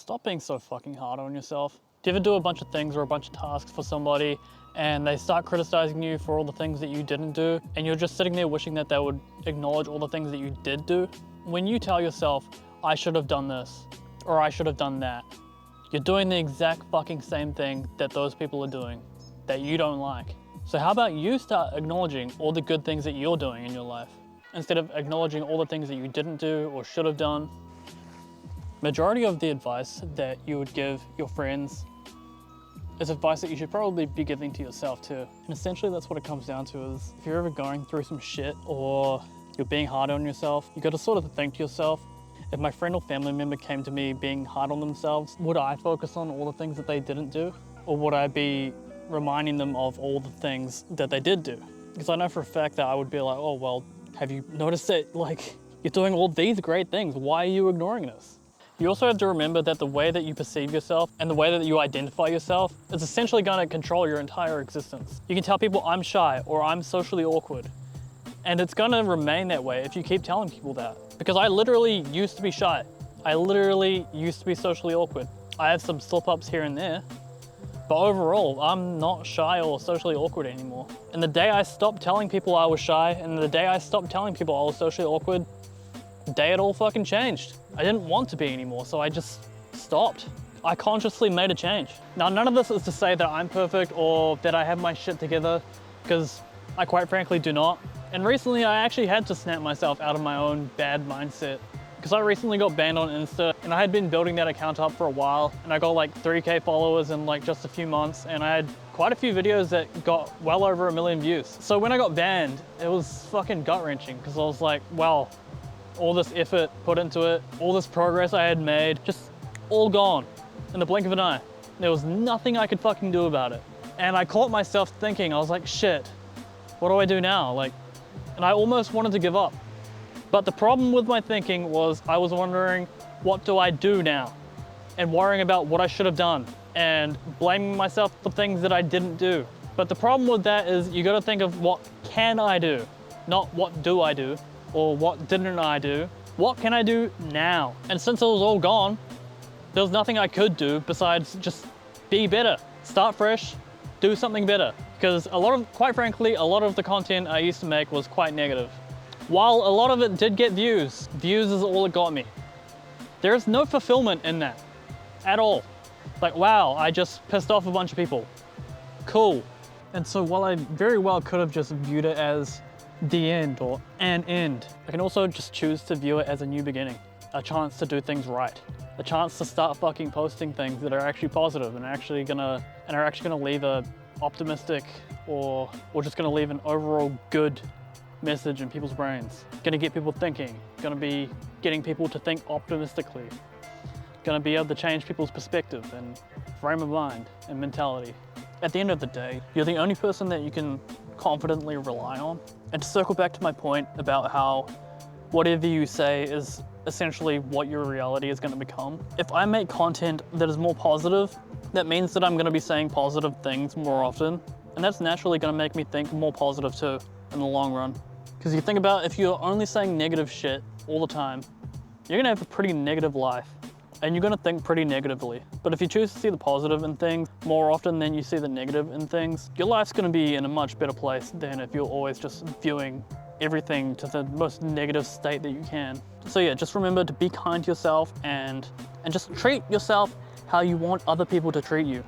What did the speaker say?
Stop being so fucking hard on yourself. Do you ever do a bunch of things or a bunch of tasks for somebody and they start criticizing you for all the things that you didn't do, and you're just sitting there wishing that they would acknowledge all the things that you did do? When you tell yourself, I should have done this, or I should have done that, you're doing the exact fucking same thing that those people are doing, that you don't like. So how about you start acknowledging all the good things that you're doing in your life, instead of acknowledging all the things that you didn't do or should have done? Majority of the advice that you would give your friends is advice that you should probably be giving to yourself too. And essentially that's what it comes down to, is if you're ever going through some shit or you're being hard on yourself, you gotta sort of think to yourself, if my friend or family member came to me being hard on themselves, would I focus on all the things that they didn't do? Or would I be reminding them of all the things that they did do? Because I know for a fact that I would be like, oh, well, have you noticed that, like, you're doing all these great things? Why are you ignoring this? You also have to remember that the way that you perceive yourself and the way that you identify yourself is essentially going to control your entire existence. You can tell people I'm shy or I'm socially awkward, and it's going to remain that way if you keep telling people that. Because I literally used to be shy. I literally used to be socially awkward. I have some slip-ups here and there, but overall, I'm not shy or socially awkward anymore. And the day I stopped telling people I was shy, and the day I stopped telling people I was socially awkward, the day it all fucking changed. I didn't want to be anymore, so I just stopped. I consciously made a change. Now, none of this is to say that I'm perfect or that I have my shit together, because I quite frankly do not. And recently I actually had to snap myself out of my own bad mindset, because I recently got banned on Insta, and I had been building that account up for a while, and I got like 3K followers in like just a few months, and I had quite a few videos that got well over 1 million views. So when I got banned, it was fucking gut-wrenching, because I was like, wow, all this effort put into it, all this progress I had made, just all gone in the blink of an eye. There was nothing I could fucking do about it. And I caught myself thinking, I was like, shit, what do I do now? Like, and I almost wanted to give up. But the problem with my thinking was I was wondering, what do I do now? And worrying about what I should have done and blaming myself for things that I didn't do. But the problem with that is you gotta think of what can I do, not what do I do, or what didn't I do? What can I do now? And since it was all gone, there was nothing I could do besides just be better, start fresh, do something better. Because quite frankly, a lot of the content I used to make was quite negative. While a lot of it did get views is all it got me. There is no fulfillment in that at all. Like, wow, I just pissed off a bunch of people. Cool. And so while I very well could have just viewed it as the end or an end, I can also just choose to view it as a new beginning, a chance to do things right, a chance to start fucking posting things that are actually positive and are actually gonna leave a optimistic or just gonna leave an overall good message in people's brains. Gonna get people thinking, gonna be getting people to think optimistically, gonna be able to change people's perspective and frame of mind and mentality. At the end of the day, you're the only person that you can confidently rely on. And to circle back to my point about how whatever you say is essentially what your reality is going to become. If I make content that is more positive, that means that I'm going to be saying positive things more often, and that's naturally going to make me think more positive too in the long run. Because you think about, if you're only saying negative shit all the time, you're going to have a pretty negative life. And you're gonna think pretty negatively. But if you choose to see the positive in things more often than you see the negative in things, your life's gonna be in a much better place than if you're always just viewing everything to the most negative state that you can. So yeah, just remember to be kind to yourself and just treat yourself how you want other people to treat you.